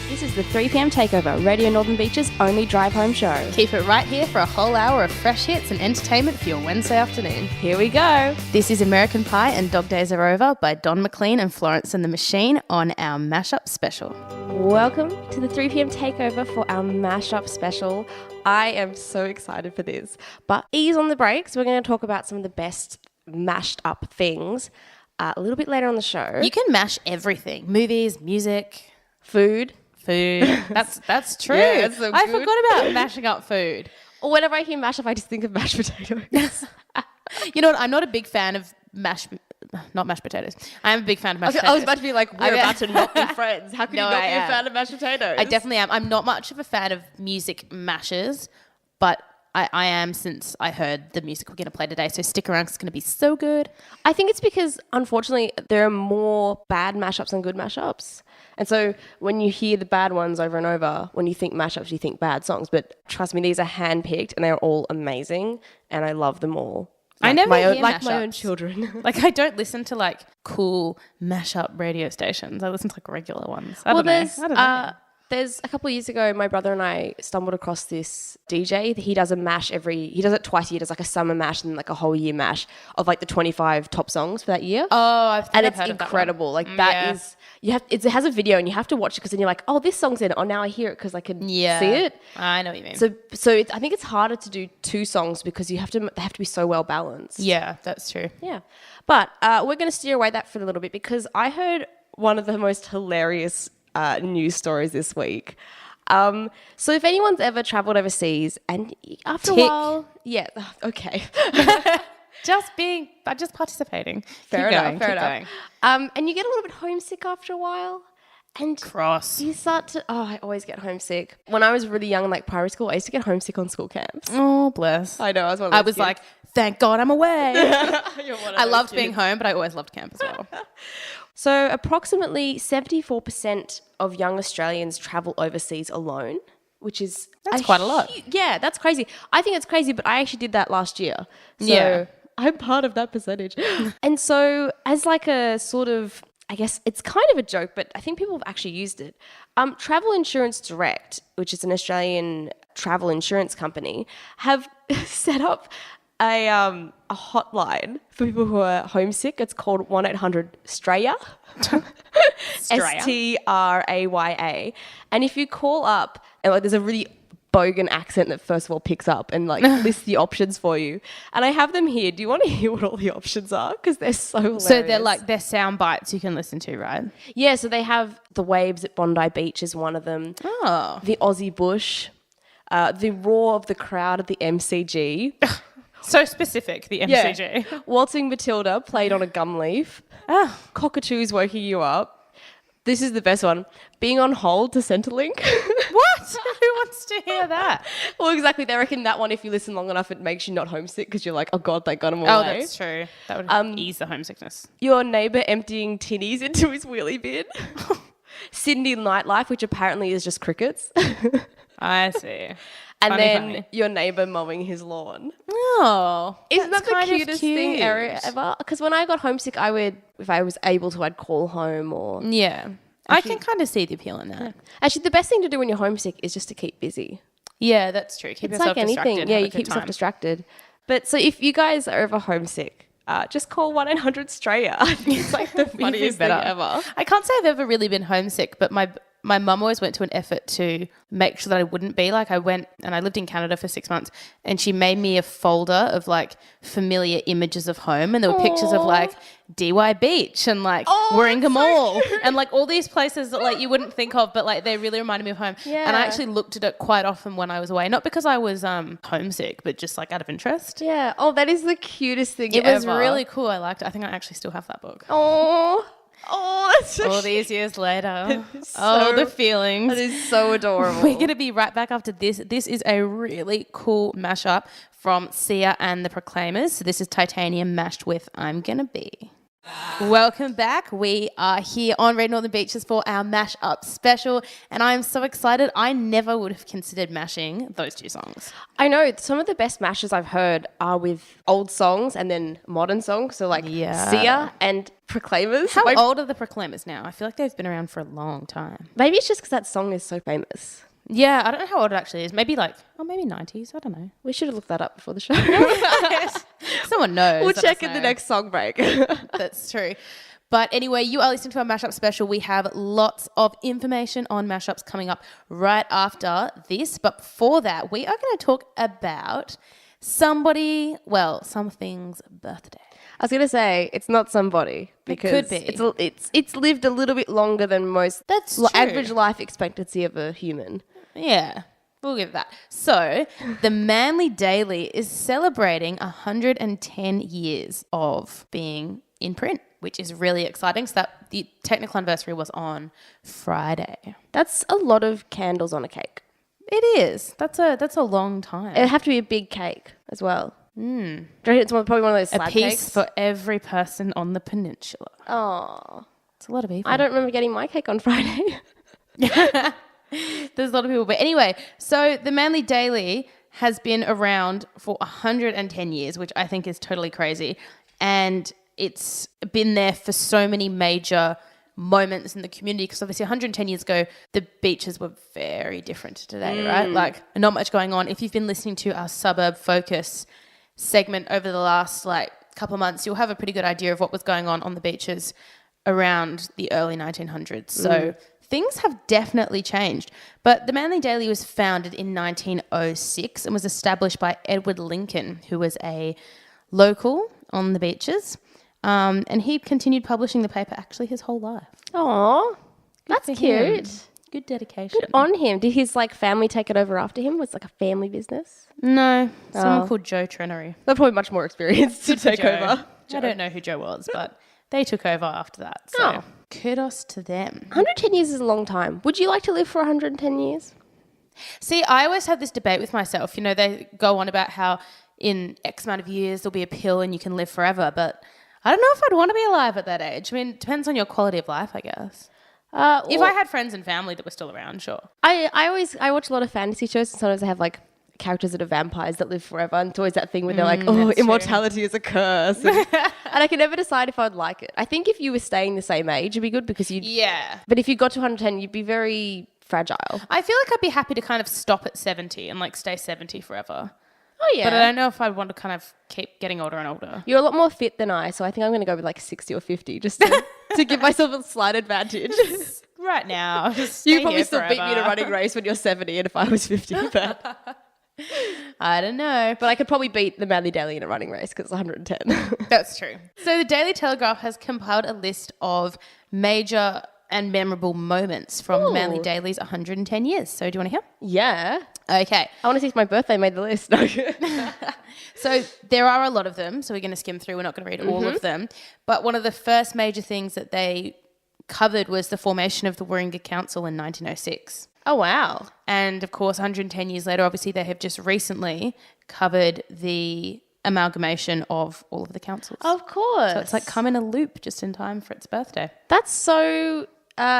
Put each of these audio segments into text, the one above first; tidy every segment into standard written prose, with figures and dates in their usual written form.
This is the 3pm Takeover, Radio Northern Beach's only drive-home show. Keep it right here for a whole hour of fresh hits and entertainment for your Wednesday afternoon. Here we go. This is American Pie and Dog Days Are Over by Don McLean and Florence and the Machine on our mashup special. Welcome to the 3pm Takeover for our mashup special. I am so excited for this. But ease on the brakes. We're going to talk about some of the best mashed up things a little bit later on the show. You can mash everything. Movies, music, food. That's true. Yeah, that's so I good. forgot about mashing up food. Or whenever I hear mashup, I just think of mashed potatoes. You know what? I'm not a big fan of not mashed potatoes. I am a big fan of mashed potatoes. I was about to be like, we're about to not be friends. How can you not be a fan of mashed potatoes? I definitely am. I'm not much of a fan of music mashes, but I am since I heard the music we're going to play today. So stick around because it's going to be so good. I think it's because, unfortunately, there are more bad mashups than good mashups. And so when you hear the bad ones over and over, when you think mashups, you think bad songs. But trust me, these are handpicked and they're all amazing. And I love them all. I never hear mashups. My own children. Like, I don't listen to like cool mashup radio stations. I listen to like regular ones. I don't know. There's a couple of years ago, my brother and I stumbled across this DJ. He does a mash he does it twice a year. He does like a summer mash and like a whole year mash of like the 25 top songs for that year. Oh, I've heard it's incredible. Like that is, it has a video and you have to watch it because then you're like, oh, this song's in it. Oh, now I hear it because I can see it. I know what you mean. So I think it's harder to do two songs because they have to be so well balanced. Yeah, that's true. Yeah. But we're going to steer away that for a little bit because I heard one of the most hilarious news stories this week. So if anyone's ever traveled overseas and after a while, okay. just participating. Fair enough. Going. And you get a little bit homesick after a while. And you start to, I always get homesick. When I was really young in like primary school, I used to get homesick on school camps. Oh, bless. I know, I was one of those kids. Like, thank God I'm away. I loved being home, but I always loved camp as well. So approximately 74% of young Australians travel overseas alone, which is... That's quite a lot. Yeah, that's crazy. I think it's crazy, but I actually did that last year. So I'm part of that percentage. And so as like a sort of, I guess it's kind of a joke, but I think people have actually used it. Travel Insurance Direct, which is an Australian travel insurance company, have set up a hotline for people who are homesick. It's called 1-800-STRAYA. STRAYA. And if you call up, and like there's a really bogan accent that first of all picks up and like lists the options for you. And I have them here. Do you want to hear what all the options are? Because they're so hilarious. So they're sound bites you can listen to, right? Yeah, so they have the waves at Bondi Beach is one of them. Oh. The Aussie bush. The roar of the crowd at the MCG. So specific, the MCG. Yeah. Waltzing Matilda played on a gum leaf. Cockatoos woking you up. This is the best one. Being on hold to Centrelink. What? Who wants to hear that? Well, exactly. They reckon that one, if you listen long enough, it makes you not homesick because you're like, oh, God, thank God I'm away. Oh, that's true. That would ease the homesickness. Your neighbour emptying tinnies into his wheelie bin. Sydney nightlife, which apparently is just crickets. I see. And then your neighbour mowing his lawn. Oh, isn't that the cutest thing ever? Because when I got homesick, if I was able to, I'd call home or... Yeah. I can kind of see the appeal in that. Yeah. Actually, the best thing to do when you're homesick is just to keep busy. Yeah, that's true. Keep yourself distracted. Yeah, you keep yourself distracted. But so if you guys are ever homesick, just call 1-800-STRAYA. I think it's like the funniest thing ever. I can't say I've ever really been homesick, but my mum always went to an effort to make sure that I wouldn't be. Like I went and I lived in Canada for 6 months and she made me a folder of like familiar images of home and there were pictures of like DY Beach and like Warringah Mall and like all these places that like you wouldn't think of but like they really reminded me of home. Yeah. And I actually looked at it quite often when I was away, not because I was homesick but just like out of interest. Yeah. Oh, that is the cutest thing ever. It was really cool. I liked it. I think I actually still have that book. Oh, that's so all these years later. The feelings. That is so adorable. We're going to be right back after this. This is a really cool mashup from Sia and the Proclaimers. So this is Titanium mashed with I'm Gonna Be. Welcome back. We are here on Red Northern Beaches for our mash-up special, and I am so excited. I never would have considered mashing those two songs. I know some of the best mashes I've heard are with old songs and then modern songs. So like Sia and Proclaimers. How old are the Proclaimers now? I feel like they've been around for a long time. Maybe it's just because that song is so famous. Yeah, I don't know how old it actually is. Maybe maybe 90s. I don't know. We should have looked that up before the show. Someone knows. We'll check in the next song break. That's true. But anyway, you are listening to our mashup special. We have lots of information on mashups coming up right after this. But before that, we are going to talk about something's birthday. I was going to say it's not somebody because it could be. It's lived a little bit longer than most. That's true. Average life expectancy of a human. Yeah, we'll give that. So the Manly Daily is celebrating 110 years of being in print, which is really exciting. So that the technical anniversary was on Friday. That's a lot of candles on a cake. It is. That's a long time. It'd have to be a big cake as well. Do you reckon it's probably one of those slab a piece cakes? For every person on the peninsula. Oh, it's a lot of people. I don't remember getting my cake on Friday. There's a lot of people. But anyway, so the Manly Daily has been around for 110 years, which I think is totally crazy. And it's been there for so many major moments in the community because obviously 110 years ago, the beaches were very different to today, right? Like not much going on. If you've been listening to our Suburb Focus segment over the last couple of months, you'll have a pretty good idea of what was going on the beaches around the early 1900s. So things have definitely changed. But the Manly Daily was founded in 1906 and was established by Edward Lincoln, who was a local on the beaches. And he continued publishing the paper actually his whole life. Aw, that's cute. Good dedication. Good on him. Did his family take it over after him? Was it a family business? No, someone called Joe Trenery. They're probably much more experienced to take Joe. over. I don't know who Joe was, but they took over after that. So kudos to them. 110 years is a long time. Would you like to live for 110 years? See, I always have this debate with myself. You know, they go on about how in X amount of years there'll be a pill and you can live forever, but I don't know if I'd want to be alive at that age. I mean, it depends on your quality of life, I guess. If I had friends and family that were still around, sure. I watch a lot of fantasy shows and sometimes they have characters that are vampires that live forever, and it's always that thing where they're like, oh, immortality is a curse. And I can never decide if I'd like it. I think if you were staying the same age, it'd be good because you'd... Yeah. But if you got to 110, you'd be very fragile. I feel like I'd be happy to kind of stop at 70 and stay 70 forever. Oh, yeah. But I don't know if I'd want to kind of keep getting older and older. You're a lot more fit than I, so I think I'm going to go with 60 or 50 just to give myself a slight advantage. Right now. You probably still beat me in a running race when you're 70 and if I was 50. But I don't know. But I could probably beat the Manly Daily in a running race because it's 110. That's true. So the Daily Telegraph has compiled a list of major and memorable moments from the Manly Daily's 110 years. So do you want to hear? Yeah. Okay. I want to see if my birthday made the list. No. So there are a lot of them. So we're going to skim through. We're not going to read all of them. But one of the first major things that they covered was the formation of the Warringah Council in 1906. Oh, wow. And of course, 110 years later, obviously they have just recently covered the amalgamation of all of the councils. Of course. So it's come in a loop just in time for its birthday. That's so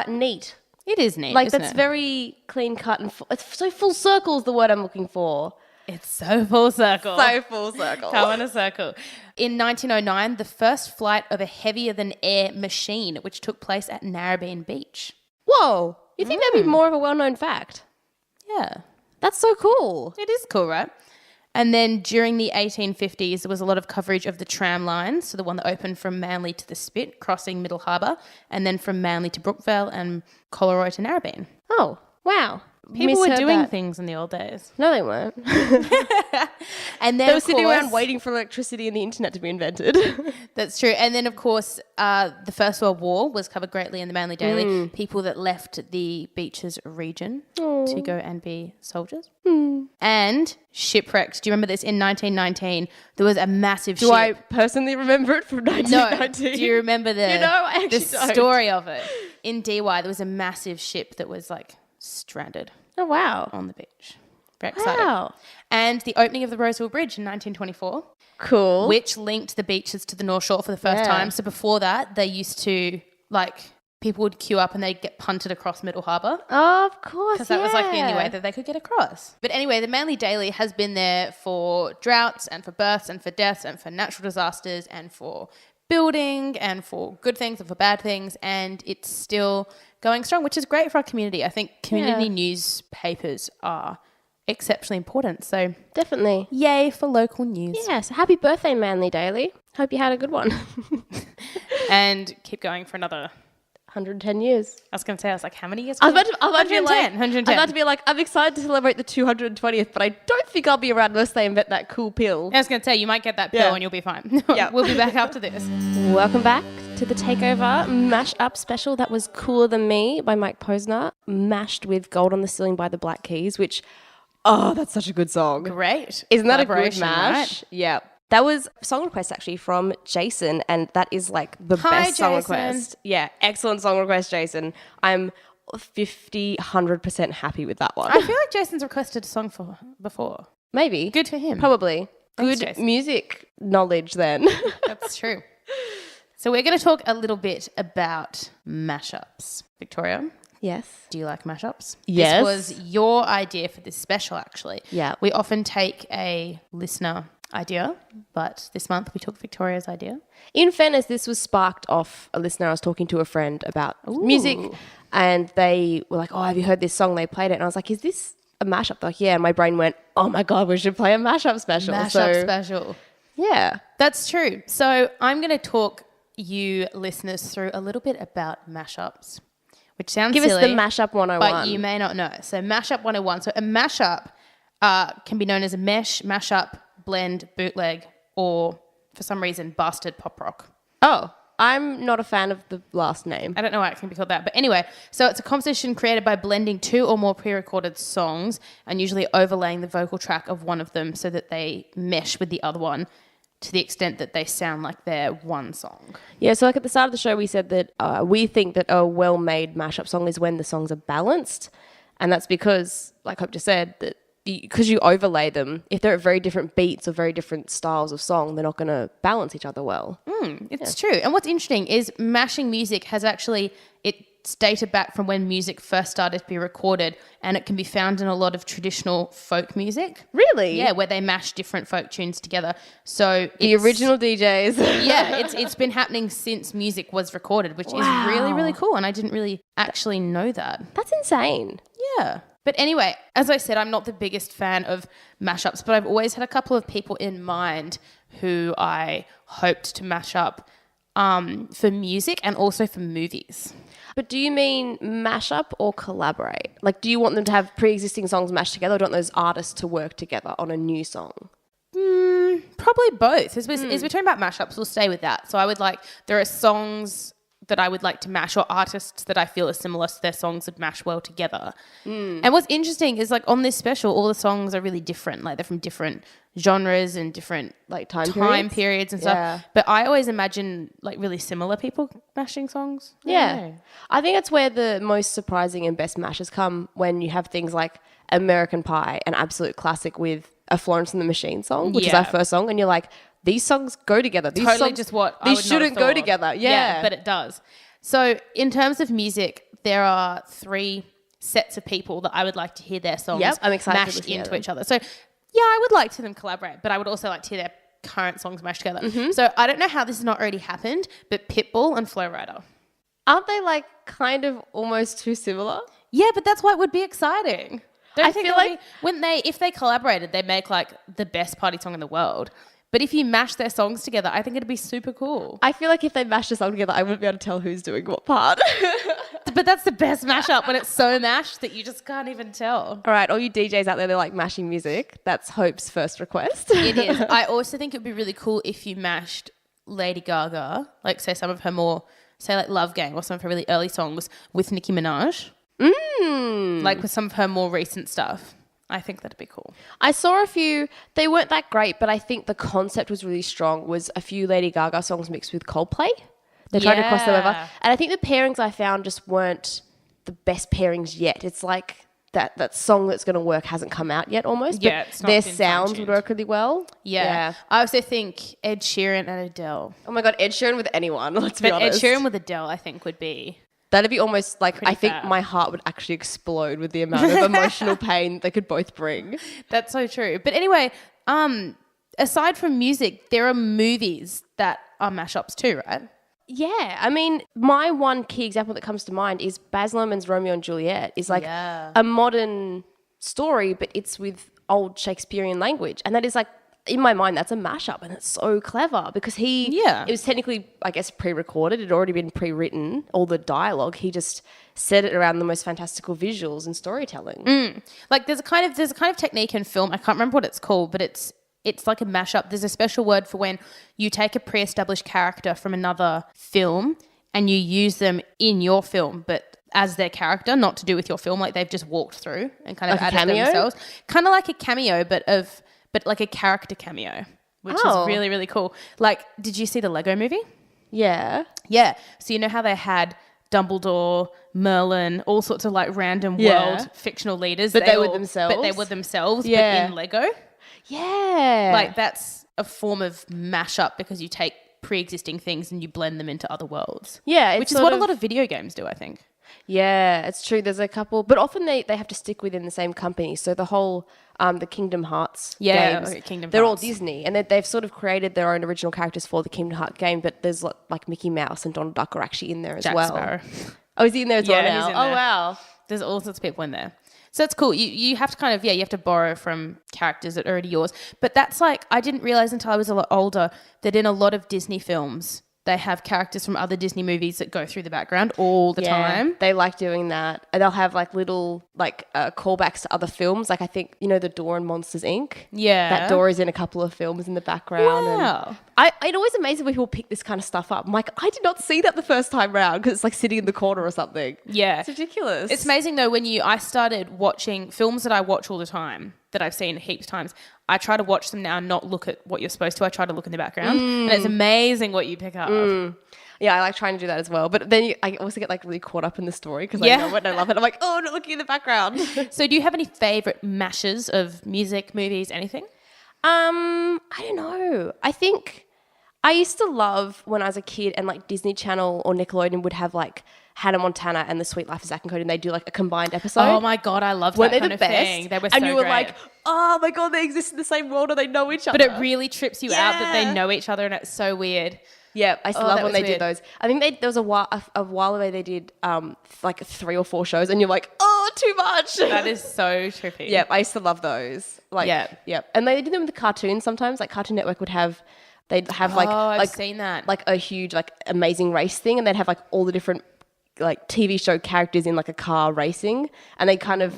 neat. It is neat, isn't it? Very clean cut and it's so full circle is the word I'm looking for. It's so full circle. So full circle. Come in a circle. In 1909, the first flight of a heavier-than-air machine, which took place at Narrabeen Beach. Whoa. You think that'd be more of a well-known fact? Yeah. That's so cool. It is cool, right? And then during the 1850s, there was a lot of coverage of the tram lines, so the one that opened from Manly to the Spit, crossing Middle Harbour, and then from Manly to Brookvale and Coleroy to Narrabeen. Oh, wow. People were doing things in the old days. No, they weren't. And then they were sitting around waiting for electricity and the internet to be invented. That's true. And then, of course, the First World War was covered greatly in the Manly Daily. People that left the beaches region to go and be soldiers. And shipwrecks. Do you remember this? In 1919, there was a massive ship. Do I personally remember it from 1919? No. Do you remember I actually the story of it? In DY, there was a massive ship that was stranded. Oh, wow. On the beach. Very excited. Wow. And the opening of the Roseville Bridge in 1924. Cool. Which linked the beaches to the North Shore for the first time. So before that, they used to, people would queue up and they'd get punted across Middle Harbour. Oh, of course, because that was the only way that they could get across. But anyway, the Manly Daily has been there for droughts and for births and for deaths and for natural disasters and for building and for good things and for bad things, and it's still going strong, which is great for our community. I think community newspapers are exceptionally important. So definitely. Yay for local news. Yes. Happy birthday, Manly Daily. Hope you had a good one. And keep going for another 110 years. I was going to say, how many years? I was about to be like, I'm excited to celebrate the 220th, but I don't think I'll be around unless they invent that cool pill. I was going to say, you might get that pill and you'll be fine. Yeah. We'll be back after this. Welcome back to the Takeover Mash-Up special. That was Cooler Than Me by Mike Posner, mashed with Gold on the Ceiling by the Black Keys, which, that's such a good song. Great. Isn't that a good mash? Right? Yeah. That was a song request actually from Jason, and that is the best song request. Yeah, excellent song request, Jason. I'm 100% happy with that one. I feel like Jason's requested a song before. Maybe. Good for him. Probably. Thanks, good Jason. music knowledge then. That's true. So we're going to talk a little bit about mashups. Victoria? Yes. Do you like mashups? Yes. This was your idea for this special, actually. Yeah. We often take a listener idea, but this month we took Victoria's idea. In fairness, this was sparked off a listener. I was talking to a friend about music, and they were like, have you heard this song? They played it, and I was like, is this a mashup? They're like, yeah. And my brain went, oh my God, we should play a mashup special. Special. Yeah. That's true. So I'm going to talk you listeners through a little bit about mashups, which sounds silly. Give us the mashup 101. But you may not know. So mashup 101. So a mashup can be known as a mashup, blend, bootleg, or for some reason, bastard pop rock. Oh, I'm not a fan of the last name. I don't know why it can be called that. But anyway, so it's a composition created by blending two or more pre-recorded songs and usually overlaying the vocal track of one of them so that they mesh with the other one to the extent that they sound like they're one song. Yeah, so at the start of the show, we said that we think that a well-made mashup song is when the songs are balanced. And that's because, like Hope just said, that because you overlay them, if they're at very different beats or very different styles of song, they're not going to balance each other well. It's true. And what's interesting is mashing music has actually, it's dated back from when music first started to be recorded, and it can be found in a lot of traditional folk music. Really? Yeah, where they mash different folk tunes together. So the original DJs. Yeah, it's been happening since music was recorded, which is really, really cool. And I didn't really actually know that. That's insane. Yeah. But anyway, as I said, I'm not the biggest fan of mashups, but I've always had a couple of people in mind who I hoped to mash up for music and also for movies. But do you mean mash up or collaborate? Like, do you want them to have pre-existing songs mashed together, or do you want those artists to work together on a new song? Probably both. As we're talking about mashups, we'll stay with that. So I would there are songs that I would like to mash, or artists that I feel are similar, so their songs would mash well together. And what's interesting is on this special, all the songs are really different. They're from different genres and different time periods and stuff. But I always imagine really similar people mashing songs. I think that's where the most surprising and best mashes come, when you have things like American Pie, an absolute classic, with a Florence and the Machine song, which is our first song, and you're like, these songs go together. These totally songs, just what these shouldn't go together. Yeah, but it does. So in terms of music, there are 3 sets of people that I would like to hear their songs I'm excited mashed into each other. So yeah, I would like to them collaborate, but I would also like to hear their current songs mashed together. So I don't know how this has not already happened, but Pitbull and Flo Rida. Aren't they kind of almost too similar? Yeah, but that's why it would be exciting. I feel like if they collaborated, they make the best party song in the world. But if you mash their songs together, I think it'd be super cool. I feel like if they mashed a song together, I wouldn't be able to tell who's doing what part. But that's the best mashup, when it's so mashed that you just can't even tell. All right, all you DJs out there, they're mashing music. That's Hope's first request. It is. I also think it'd be really cool if you mashed Lady Gaga, say some of her more, Love Game, or some of her really early songs, with Nicki Minaj. With some of her more recent stuff. I think that'd be cool. I saw a few, they weren't that great, but I think the concept was really strong, was a few Lady Gaga songs mixed with Coldplay. They tried to cross them over. And I think the pairings I found just weren't the best pairings yet. It's that song that's going to work hasn't come out yet almost. Yeah, but it's not their been sounds fine-tuned. would work really well. Yeah. I also think Ed Sheeran and Adele. Oh my God, Ed Sheeran with anyone, let's be But Ed honest. Sheeran with Adele, I think, would be... That'd be almost like, I think fab. my heart would actually explode with the amount of emotional pain they could both bring. That's so true. But anyway, aside from music, there are movies that are mashups too, right? Yeah, I mean, my one key example that comes to mind is Baz Luhrmann's Romeo and Juliet is like a modern story, but it's with old Shakespearean language. And that is like, in my mind, that's a mashup, and it's so clever because it was technically, I guess, pre-recorded. It had already been pre-written, all the dialogue. He just said it around the most fantastical visuals and storytelling. Like there's a kind of technique in film. I can't remember what it's called, but it's like a mashup. There's a special word for when you take a pre-established character from another film and you use them in your film, but as their character, not to do with your film. Like they've just walked through and kind of Like a added cameo? themselves. Kind of like a cameo, but like a character cameo, which is really, really cool. Like, did you see the Lego movie? Yeah. Yeah. So you know how they had Dumbledore, Merlin, all sorts of like random world fictional leaders. But they were themselves? But they were themselves, Yeah. but in Lego. Yeah. Like that's a form of mashup because you take pre-existing things and you blend them into other worlds. Yeah. Which is what a lot of video games do, I think. Yeah, it's true. There's a couple, but often they have to stick within the same company. So the whole, the Kingdom Hearts games, they're all Disney, and they've sort of created their own original characters for the Kingdom Hearts game. But there's like Mickey Mouse and Donald Duck are actually in there as Jack well. Sparrow. Oh, is he in there as well Yeah, now? he's in Oh, there. wow. There's all sorts of people in there. So it's cool. You have to kind of, you have to borrow from characters that are already yours. But that's like, I didn't realize until I was a lot older that in a lot of Disney films, they have characters from other Disney movies that go through the background all the time. They like doing that. And they'll have like little callbacks to other films. Like I think, the door in Monsters, Inc. Yeah. That door is in a couple of films in the background. Wow. And it always amazes when people pick this kind of stuff up. I'm like, I did not see that the first time round because it's like sitting in the corner or something. Yeah. It's ridiculous. It's amazing though I started watching films that I watch all the time that I've seen heaps of times. I try to watch them now and not look at what you're supposed to. I try to look in the background and it's amazing what you pick up. Yeah, I like trying to do that as well. But then I also get like really caught up in the story because I know it and I love it. I'm like, oh, I'm not looking in the background. So do you have any favourite mashes of music, movies, anything? I don't know. I think I used to love when I was a kid and like Disney Channel or Nickelodeon would have like Hannah Montana and The Sweet Life of Zack and Cody and they do like a combined episode. Oh my God, I loved that kind of thing. They were so and you were great. like, oh my God, they exist in the same world and they know each other. But it really trips you out that they know each other and it's so weird. Yeah, I used to love that when was they did weird. those. I think there was a while away they did like 3 or 4 shows and you're like, oh, too much. That is so trippy. Yeah, I used to love those. Like, yeah. And they did them with the cartoons sometimes. Like Cartoon Network they'd have like, I've seen that. like a huge like amazing race thing, and they'd have like all the different like TV show characters in like a car racing, and they kind of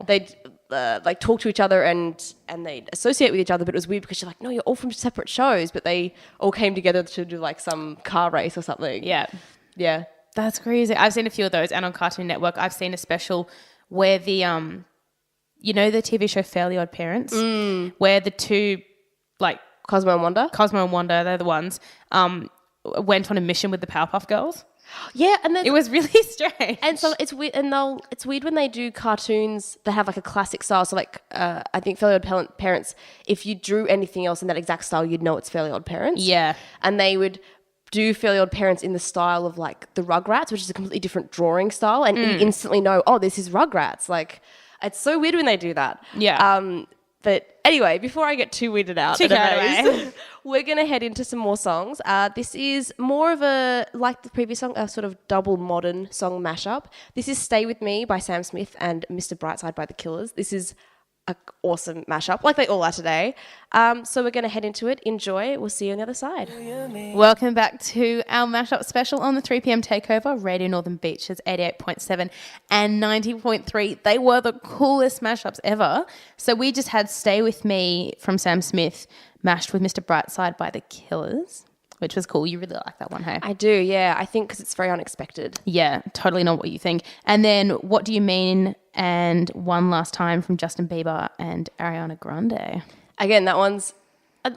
they'd like talk to each other and they'd associate with each other. But it was weird because you're like, no, you're all from separate shows, but they all came together to do like some car race or something. Yeah. That's crazy. I've seen a few of those, and on Cartoon Network, I've seen a special where the the TV show Fairly Odd Parents, where the two like Cosmo and Wanda, they're the ones, went on a mission with the Powerpuff Girls. Yeah, and then It was really strange. and so it's weird, and it's weird when they do cartoons that have like a classic style. So like I think Fairly Odd Parents, if you drew anything else in that exact style, you'd know it's Fairly Odd Parents. Yeah. And they would do Fairly Odd Parents in the style of like the Rugrats, which is a completely different drawing style, and you instantly know, oh, this is Rugrats. Like it's so weird when they do that. Yeah. But anyway, before I get too weirded out, we're going to head into some more songs. This is more of like the previous song, a sort of double modern song mashup. This is Stay With Me by Sam Smith and Mr. Brightside by The Killers. This is an awesome mashup, like they all are today. So we're going to head into it. Enjoy. We'll see you on the other side. Welcome back to our mashup special on the 3pm Takeover, Radio Northern Beaches 88.7 and 90.3. They were the coolest mashups ever. So we just had Stay With Me from Sam Smith mashed with Mr. Brightside by The Killers, which was cool. You really like that one, hey? I do, yeah. I think because it's very unexpected. Yeah, totally not what you think. And then What Do You Mean and One Last Time from Justin Bieber and Ariana Grande. Again, that one's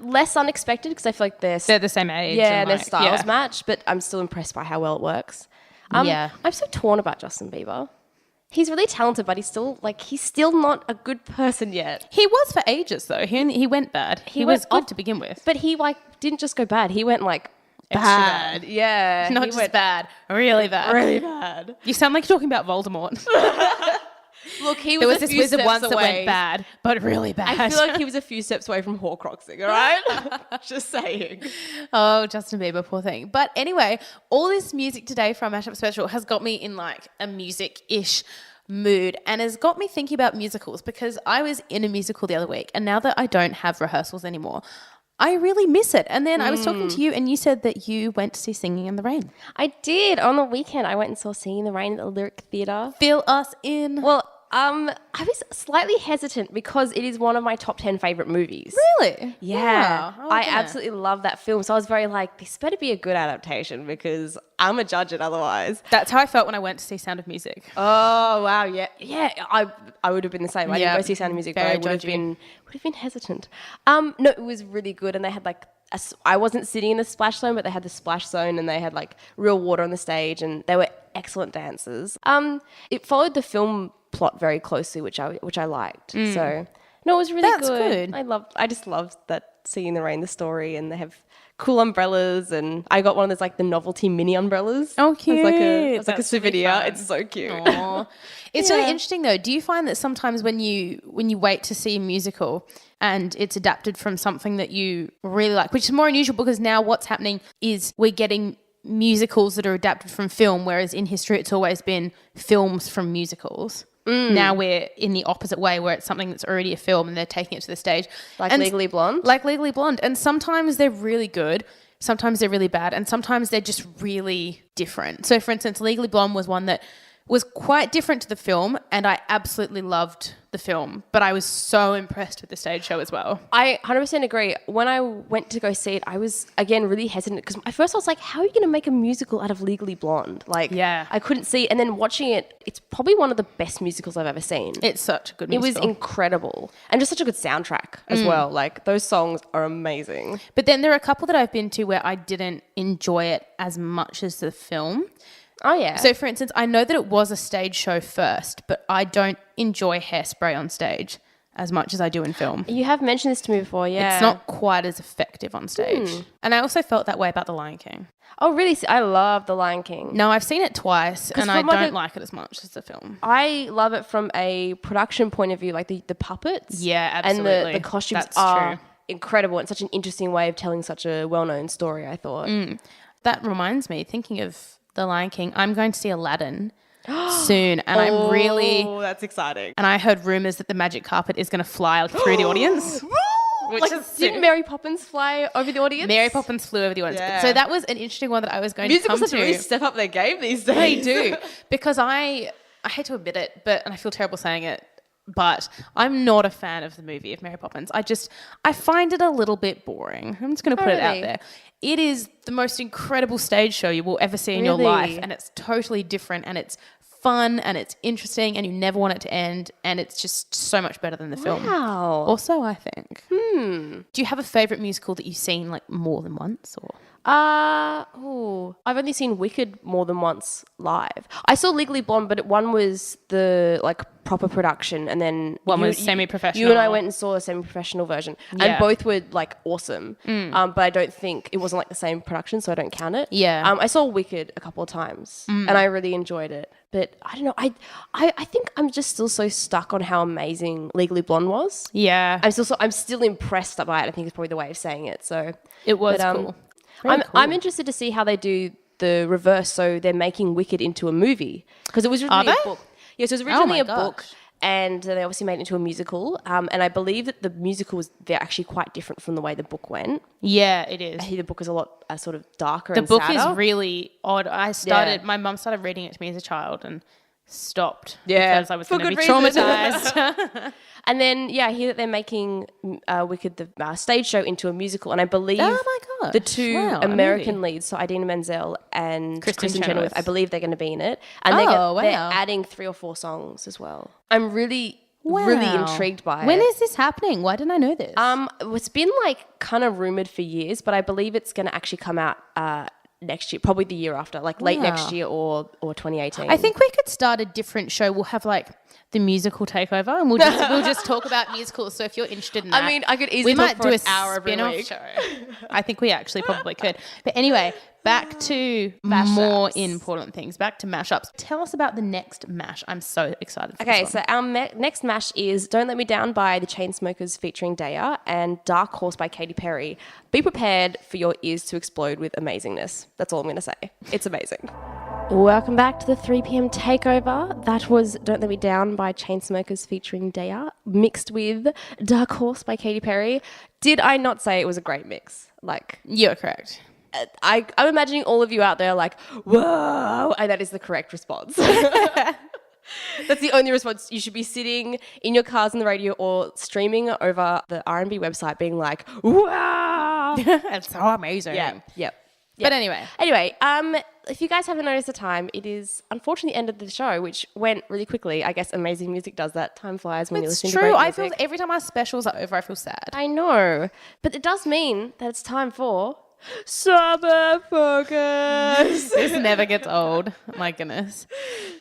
less unexpected because I feel like they're the same age. yeah, and their like, styles match, but I'm still impressed by how well it works. I'm so torn about Justin Bieber. He's really talented, but he's still not a good person yet. He was for ages though. He went bad. He was good to begin with. But he didn't just go bad. He went extra bad. Yeah. Not just bad, really bad. Really bad. You sound like you're talking about Voldemort. Look, he was There was a this few wizard steps once away. that went bad, but really bad. I feel like he was a few steps away from Horcruxing, all right? Just saying. Oh, Justin Bieber, poor thing. But anyway, all this music today from Mashup Special has got me in like a music-ish mood and has got me thinking about musicals because I was in a musical the other week and now that I don't have rehearsals anymore, I really miss it. And then I was talking to you and you said that you went to see Singing in the Rain. I did. On the weekend, I went and saw Singing in the Rain at the Lyric Theatre. Fill us in. Well, I was slightly hesitant because it is one of my top 10 favourite movies. Really? Yeah. Wow. Oh, I absolutely love that film. So I was very like, this better be a good adaptation because I'm a judge it otherwise. That's how I felt when I went to see Sound of Music. Oh, wow. Yeah. Yeah. I would have been the same. I didn't go see Sound of Music, but I would have been hesitant. No, it was really good. And they had like, I wasn't sitting in the splash zone, but they had the splash zone and they had like real water on the stage and they were excellent dancers. It followed the film plot very closely, which I liked. So no, it was really good. I just loved that Singing in the Rain, the story, and they have cool umbrellas, and I got one of those like the novelty mini umbrellas. Oh, cute! It's like a souvenir. Really, it's so cute. It's really interesting though. Do you find that sometimes when you wait to see a musical and it's adapted from something that you really like, which is more unusual because now what's happening is we're getting musicals that are adapted from film, whereas in history it's always been films from musicals. Now we're in the opposite way where it's something that's already a film and they're taking it to the stage. Like Legally Blonde? Like Legally Blonde. And sometimes they're really good, sometimes they're really bad, and sometimes they're just really different. So, for instance, Legally Blonde was one that was quite different to the film and I absolutely loved the film, but I was so impressed with the stage show as well. I 100% agree. When I went to go see it, I was, again, really hesitant because at first I was like, how are you going to make a musical out of Legally Blonde? Like, yeah. I couldn't see it. And then watching it, it's probably one of the best musicals I've ever seen. It's such a good musical. It was incredible. And just such a good soundtrack as well. Like, those songs are amazing. But then there are a couple that I've been to where I didn't enjoy it as much as the film. Oh, yeah. So, for instance, I know that it was a stage show first, but I don't enjoy Hairspray on stage as much as I do in film. You have mentioned this to me before, yeah. It's not quite as effective on stage. And I also felt that way about The Lion King. Oh, really? I love The Lion King. No, I've seen it twice and I don't like it as much as the film. I love it from a production point of view, like the puppets. Yeah, absolutely. And the costumes are incredible. It's such an interesting way of telling such a well-known story, I thought. That reminds me, thinking of The Lion King, I'm going to see Aladdin soon and I'm really... Oh, that's exciting. And I heard rumours that the magic carpet is going to fly through the audience. Didn't Mary Poppins fly over the audience? Mary Poppins flew over the audience. Yeah. So that was an interesting one that I was going to come to. Musicals have to really step up their game these days. They do. Because I hate to admit it, and I feel terrible saying it, but I'm not a fan of the movie of Mary Poppins. I find it a little bit boring. I'm just going to put it out there. It is the most incredible stage show you will ever see in your life, and it's totally different, and it's fun, and it's interesting, and you never want it to end, and it's just so much better than the film. Wow. Also, I think. Do you have a favourite musical that you've seen like more than once, or? I've only seen Wicked more than once live. I saw Legally Blonde, but one was the like proper production, and then one was semi-professional. You and I went and saw a semi-professional version, and both were like awesome. But I don't think it wasn't like the same production, so I don't count it. Yeah. I saw Wicked a couple of times, and I really enjoyed it. But I don't know. I think I'm just still so stuck on how amazing Legally Blonde was. Yeah. I'm still impressed by it. I think is probably the way of saying it. So it was cool. I'm interested to see how they do the reverse. So they're making Wicked into a movie because it was originally a book. Yes, it was originally a book, and they obviously made it into a musical. And I believe that the musical they're actually quite different from the way the book went. Yeah, it is. I think the book is a lot sort of darker. The and book sadder. is really odd. My mum started reading it to me as a child and stopped because I was going to be traumatized. And then, I hear that they're making Wicked, the stage show, into a musical. And I believe the two American leads, so Idina Menzel and Kristen Chenoweth, I believe they're going to be in it. And they're adding 3 or 4 songs as well. I'm really intrigued by it. When is this happening? Why didn't I know this? It's been like kind of rumoured for years, but I believe it's going to actually come out next year, probably the year after, like late next year or 2018. I think we could start a different show. We'll have like the musical takeover, and we'll just talk about musicals. So if you're interested in that, I mean, I could easily talk for an hour every week. Show. I think we actually probably could. But anyway, back to Mashups. more important things. Back to mashups. Tell us about the next mash. I'm so excited for this one. So our next mash is Don't Let Me Down by the Chainsmokers featuring Daya and Dark Horse by Katy Perry. Be prepared for your ears to explode with amazingness. That's all I'm going to say. It's amazing. Welcome back to the 3pm Takeover. That was Don't Let Me Down by Chainsmokers featuring Daya, mixed with Dark Horse by Katy Perry. Did I not say it was a great mix? Like, you're correct. I'm imagining all of you out there like, whoa, and that is the correct response. That's the only response. You should be sitting in your cars on the radio or streaming over the R&B website being like, wow. That's so amazing. Yep. But anyway, if you guys haven't noticed the time, it is unfortunately the end of the show, which went really quickly. I guess amazing music does that. Time flies when you're listening to great music. It's true. I feel every time our specials are over, I feel sad. I know. But it does mean that it's time for Suburb Focus. This never gets old. My goodness.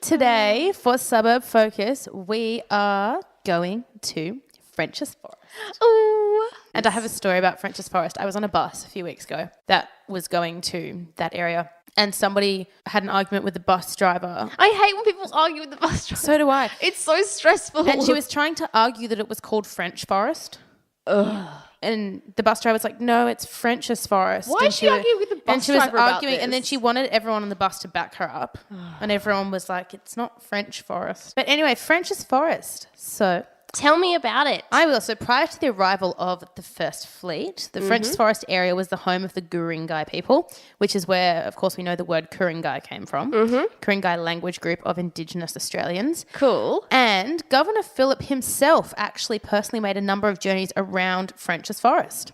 Today, for Suburb Focus, we are going to French's Forest. Ooh. And I have a story about French's Forest. I was on a bus a few weeks ago that was going to that area, and somebody had an argument with the bus driver. I hate when people argue with the bus driver. So do I. It's so stressful. And she was trying to argue that it was called French Forest. Ugh. And the bus driver was like, no, it's French's Forest. Why is she arguing with the bus driver And she was about arguing, this? and then she wanted everyone on the bus to back her up. And everyone was like, it's not French Forest. But anyway, French's Forest. So tell me about it. I will. So prior to the arrival of the First Fleet, the French's Forest area was the home of the Guringai people, which is where, of course, we know the word Guringai came from. Guringai language group of Indigenous Australians. Cool. And Governor Phillip himself actually personally made a number of journeys around French's Forest.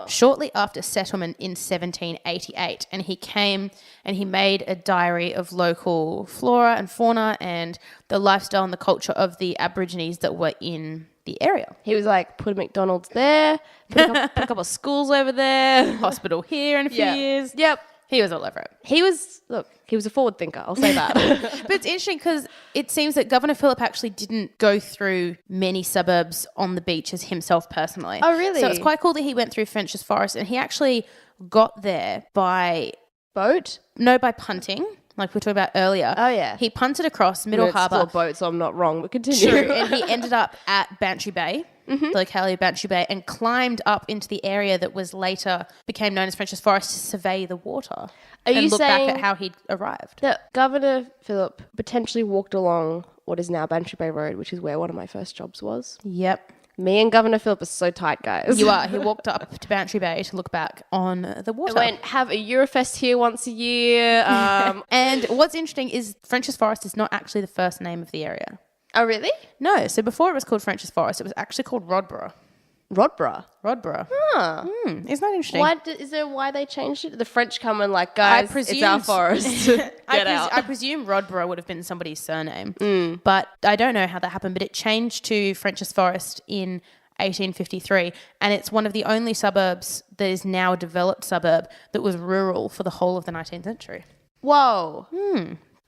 Shortly after settlement in 1788, and he came and he made a diary of local flora and fauna and the lifestyle and the culture of the Aborigines that were in the area. He was like, put a McDonald's there, put a couple of schools over there. Hospital here in a few years. Yep. He was all over it. He was a forward thinker, I'll say that. But it's interesting because it seems that Governor Phillip actually didn't go through many suburbs on the beaches himself personally. Oh, really? So it's quite cool that he went through French's Forest, and he actually got there by boat? No, by punting, like we were talking about earlier. Oh, yeah. He punted across Middle Harbour. It's still a boat, so I'm not wrong, but continue. True. And he ended up at Bantry Bay. The locality of Bantry Bay, and climbed up into the area that was later became known as French's Forest to survey the water and look back at how he'd arrived. That Governor Phillip potentially walked along what is now Bantry Bay Road, which is where one of my first jobs was. Yep. Me and Governor Phillip are so tight, guys. You are. He walked up to Bantry Bay to look back on the water. I went, have a Eurofest here once a year. And what's interesting is French's Forest is not actually the first name of the area. Oh, really? No. So before it was called French's Forest, it was actually called Rodborough. Rodborough? Huh. Isn't that interesting? Is there why they changed it? The French come and like, guys, it's our forest. Get out. I presume Rodborough would have been somebody's surname. But I don't know how that happened. But it changed to French's Forest in 1853. And it's one of the only suburbs that is now a developed suburb that was rural for the whole of the 19th century. Whoa.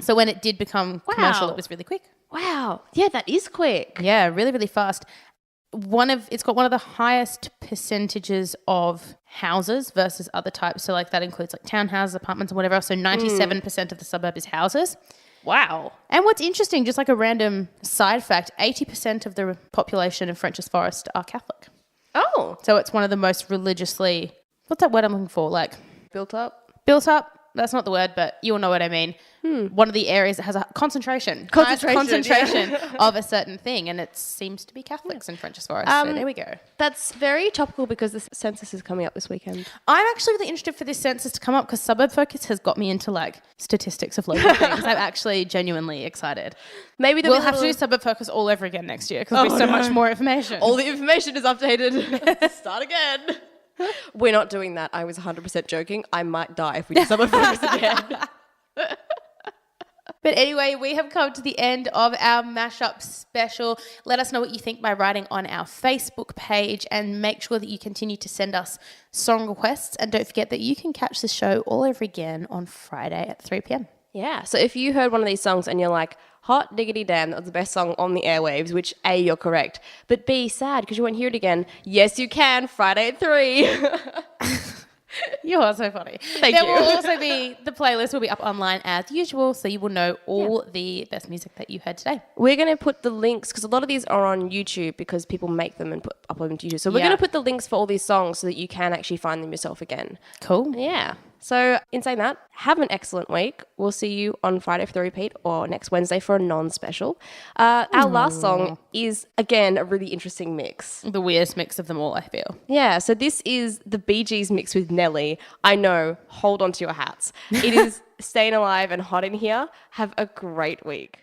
So when it did become commercial, it was really quick. Wow. Yeah, that is quick. Yeah, really, really fast. It's got one of the highest percentages of houses versus other types. So like that includes like townhouses, apartments and whatever else. So 97% of the suburb is houses. Wow. And what's interesting, just like a random side fact, 80% of the population of French's Forest are Catholic. Oh. So it's one of the most religiously, what's that word I'm looking for? Like built up. That's not the word, but you'll know what I mean. One of the areas that has a concentration of a certain thing, and it seems to be Catholics in French's Forest. So there we go. That's very topical because the census is coming up this weekend. I'm actually really interested for this census to come up because Suburb Focus has got me into like statistics of local things. I'm actually genuinely excited. Maybe we'll have to do Suburb Focus all over again next year because there'll be so much more information. All the information is updated. Start again. We're not doing that. I was 100% joking. I might die if we do Suburb Focus again. But But anyway, we have come to the end of our mashup special. Let us know what you think by writing on our Facebook page, and make sure that you continue to send us song requests. And don't forget that you can catch the show all over again on Friday at 3 p.m. Yeah. So if you heard one of these songs and you're like, hot diggity damn, that was the best song on the airwaves, which A, you're correct, but B, sad because you won't hear it again. Yes, you can. Friday at 3. You're so funny. Thank you. There will also be, the playlist will be up online as usual, so you will know all the best music that you heard today. We're going to put the links, because a lot of these are on YouTube because people make them and upload them to YouTube. So we're going to put the links for all these songs so that you can actually find them yourself again. Cool. Yeah. So in saying that, have an excellent week. We'll see you on Friday for the repeat, or next Wednesday for a non-special. Our last song is, again, a really interesting mix. The weirdest mix of them all, I feel. Yeah, so this is the Bee Gees mix with Nelly. I know, hold on to your hats. It is Staying Alive and Hot in Here. Have a great week.